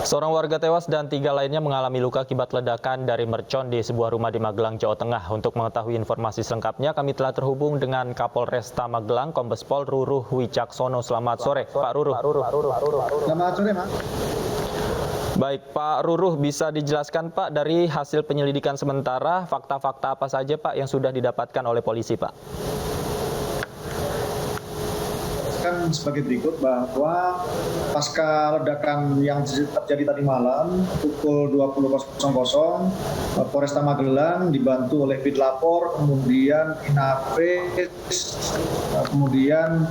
Seorang warga tewas dan 3 lainnya mengalami luka akibat ledakan dari mercon di sebuah rumah di Magelang, Jawa Tengah. Untuk mengetahui informasi selengkapnya, kami telah terhubung dengan Kapolresta Magelang, Kombes Pol Ruruh Wicaksono. Selamat sore, Pak Ruruh. Selamat sore, Pak. Baik, Pak Ruruh, bisa dijelaskan Pak dari hasil penyelidikan sementara, fakta-fakta apa saja Pak yang sudah didapatkan oleh polisi, Pak? Kan sebagai berikut bahwa pasca ledakan yang terjadi tadi malam pukul 20.00 Polresta Magelang dibantu oleh Bitlapor, kemudian Inafis, kemudian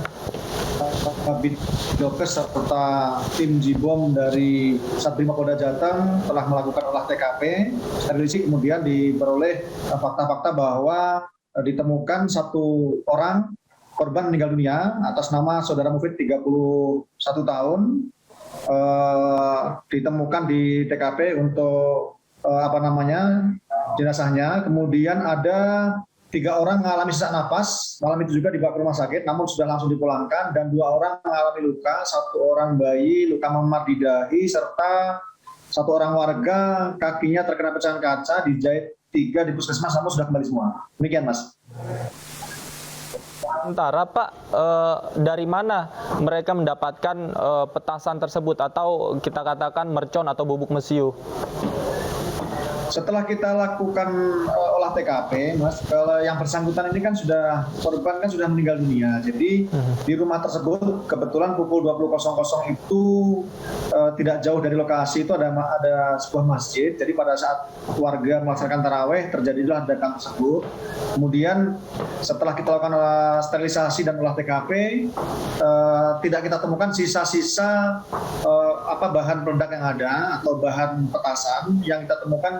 Bidokes serta tim Jibom dari Satbrimopolda Jateng telah melakukan olah TKP. Sterilisasi kemudian diperoleh fakta-fakta bahwa ditemukan satu orang korban meninggal dunia atas nama saudara Mufid 31 tahun, ditemukan di TKP untuk jenazahnya. Kemudian ada 3 orang mengalami sesak napas, malam itu juga dibawa ke rumah sakit, namun sudah langsung dipulangkan, dan 2 orang mengalami luka, 1 orang bayi luka memar di dahi, serta 1 orang warga kakinya terkena pecahan kaca, dijahit 3 di puskesmas, namun sudah kembali semua. Demikian, Mas. Sementara Pak, dari mana mereka mendapatkan petasan tersebut atau kita katakan mercon atau bubuk mesiu? Setelah kita lakukan olah TKP, Mas, kalau yang bersangkutan ini kan korban kan sudah meninggal dunia. Jadi di rumah tersebut kebetulan pukul 20.00 itu tidak jauh dari lokasi itu ada sebuah masjid. Jadi pada saat warga melaksanakan taraweh terjadilah ledakan tersebut. Kemudian setelah kita lakukan sterilisasi dan olah TKP, tidak kita temukan sisa-sisa bahan peledak yang ada atau bahan petasan. Yang kita temukan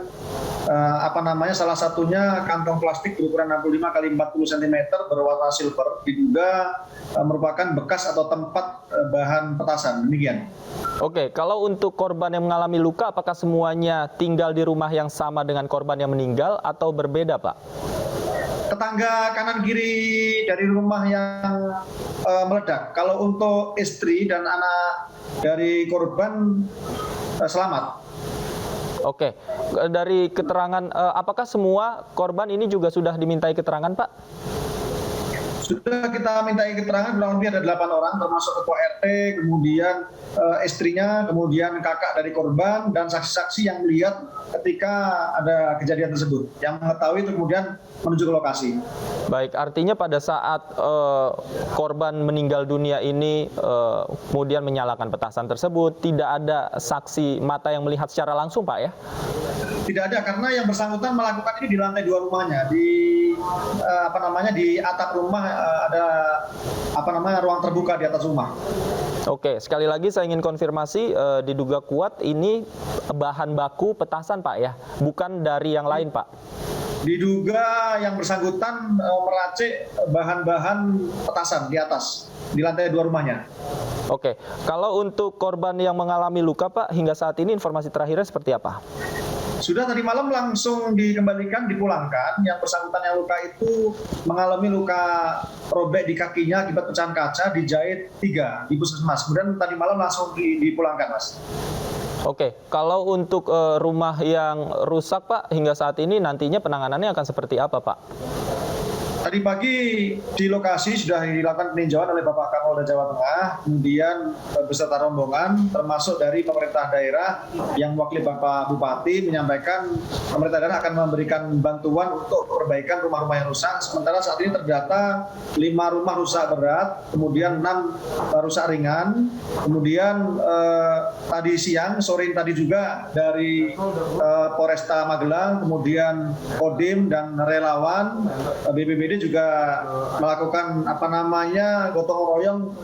salah satunya kantong plastik berukuran 65 x 40 cm berwarna silver, diduga merupakan bekas atau tempat bahan petasan. Demikian. Oke, kalau untuk korban yang mengalami luka, apakah semuanya tinggal di rumah yang sama dengan korban yang meninggal atau berbeda, Pak? Tetangga kanan kiri dari rumah yang meledak. Kalau untuk istri dan anak dari korban selamat. Oke, dari keterangan, apakah semua korban ini juga sudah dimintai keterangan, Pak? Sudah kita mintai keterangan, kurang lebih ada 8 orang, termasuk ketua RT, kemudian istrinya, kemudian kakak dari korban, dan saksi-saksi yang melihat ketika ada kejadian tersebut. Yang mengetahui itu kemudian menuju ke lokasi. Baik, artinya pada saat korban meninggal dunia ini kemudian menyalakan petasan tersebut, tidak ada saksi mata yang melihat secara langsung, Pak, ya? Tidak ada, karena yang bersangkutan melakukan ini di lantai 2 rumahnya. Di atap rumah ada ruang terbuka di atas rumah. Oke, sekali lagi saya ingin konfirmasi, diduga kuat ini bahan baku petasan, Pak, ya? Bukan dari yang lain, Pak? Diduga yang bersangkutan meracik bahan-bahan petasan di atas, di lantai 2 rumahnya. Oke, kalau untuk korban yang mengalami luka, Pak, hingga saat ini informasi terakhirnya seperti apa? Sudah tadi malam langsung dikembalikan, dipulangkan. Yang bersangkutan yang luka itu mengalami luka robek di kakinya akibat pecahan kaca, dijahit 3 di puskesmas. Kemudian tadi malam langsung dipulangkan, Mas. Oke, kalau untuk rumah yang rusak, Pak, hingga saat ini nantinya penanganannya akan seperti apa, Pak? Tadi pagi di lokasi sudah dilakukan peninjauan oleh Bapak Kapolda Jawa Tengah, kemudian beserta rombongan, termasuk dari pemerintah daerah yang mewakili Bapak Bupati menyampaikan pemerintah daerah akan memberikan bantuan untuk perbaikan rumah-rumah yang rusak. Sementara saat ini terdata 5 rumah rusak berat, kemudian 6 rusak ringan. Kemudian sore tadi juga dari Polresta Magelang, kemudian Kodim dan relawan BPBD juga melakukan gotong royong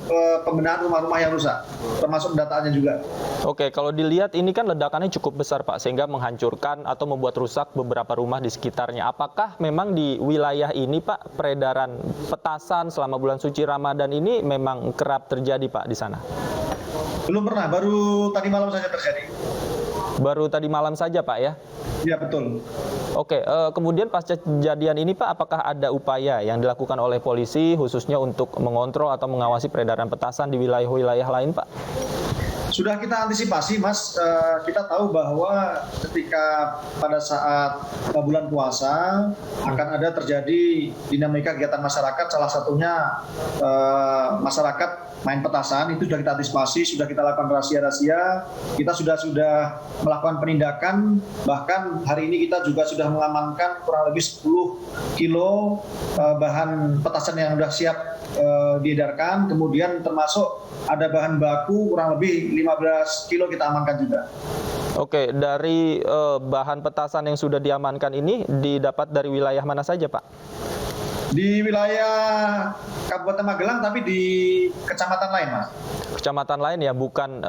pembenahan rumah-rumah yang rusak, termasuk pendataannya juga. Oke, kalau dilihat ini kan ledakannya cukup besar, Pak, sehingga menghancurkan atau membuat rusak beberapa rumah di sekitarnya. Apakah memang di wilayah ini, Pak, peredaran petasan selama bulan suci Ramadan ini memang kerap terjadi, Pak, di sana? Belum pernah, baru tadi malam saja terjadi. Baru tadi malam saja, Pak, ya? Iya, betul. Oke, kemudian pasca kejadian ini, Pak, apakah ada upaya yang dilakukan oleh polisi khususnya untuk mengontrol atau mengawasi peredaran petasan di wilayah-wilayah lain, Pak? Sudah kita antisipasi, Mas. Kita tahu bahwa ketika pada saat bulan puasa akan ada terjadi dinamika kegiatan masyarakat, salah satunya masyarakat main petasan. Itu sudah kita antisipasi, sudah kita lakukan rahasia-rahasia, kita sudah melakukan penindakan, bahkan hari ini kita juga sudah mengamankan kurang lebih 10 kilo bahan petasan yang sudah siap diedarkan, kemudian termasuk ada bahan baku kurang lebih 15 kilo kita amankan juga. Oke, dari bahan petasan yang sudah diamankan ini didapat dari wilayah mana saja, Pak? Di wilayah Kabupaten Magelang, tapi di kecamatan lain, Mas. Kecamatan lain ya, bukan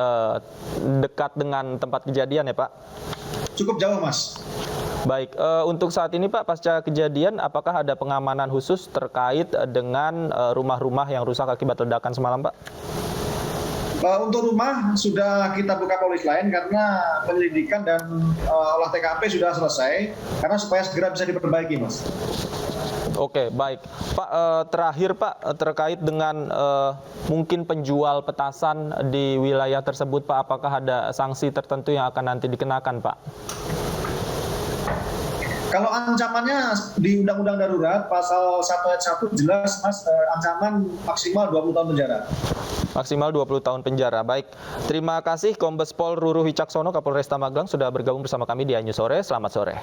dekat dengan tempat kejadian ya, Pak? Cukup jauh, Mas. Baik, untuk saat ini Pak, pasca kejadian, apakah ada pengamanan khusus terkait dengan rumah-rumah yang rusak akibat ledakan semalam, Pak? Untuk rumah sudah kita buka polis lain karena penyelidikan dan olah TKP sudah selesai, karena supaya segera bisa diperbaiki, Mas. Oke, baik. Pak, terakhir Pak, terkait dengan mungkin penjual petasan di wilayah tersebut, Pak, apakah ada sanksi tertentu yang akan nanti dikenakan, Pak? Kalau ancamannya di Undang-Undang Darurat pasal 1 ayat 1 jelas, Mas, ancaman maksimal 20 tahun penjara. Maksimal 20 tahun penjara. Baik. Terima kasih Kombes Pol Ruru Wicaksono, Kapolresta Magelang, sudah bergabung bersama kami di iNews Sore. Selamat sore.